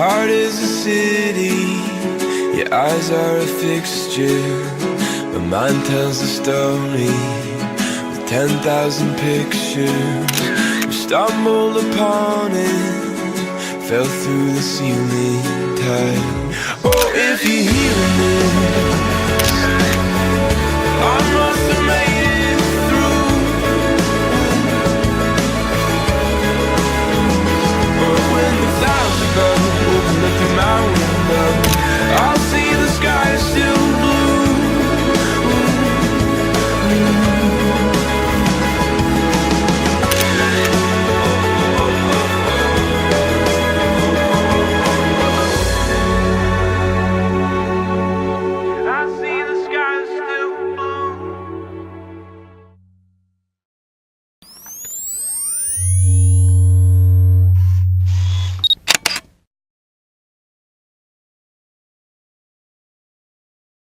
heart is a city, your eyes are a fixture. My mind tells a story with 10,000 pictures. We stumbled upon it, fell through the ceiling tile. Oh, if you